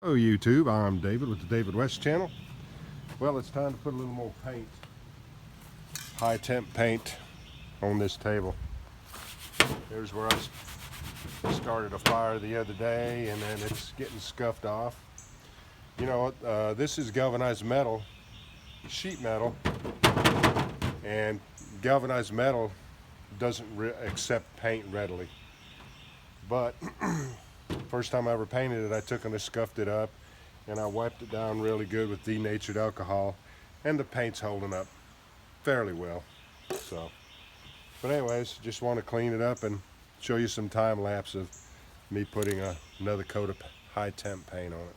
Hello YouTube, I'm David with the David West channel. Well, it's time to put a little more paint, high temp paint, on this table. Here's where I started a fire the other day and then it's getting scuffed off. You know, this is galvanized metal, sheet metal, and galvanized metal doesn't accept paint readily. But first time I ever painted it, I took and I scuffed it up and I wiped it down really good with denatured alcohol, and the paint's holding up fairly well. But anyways, just want to clean it up and show you some time lapse of me putting another coat of high temp paint on it.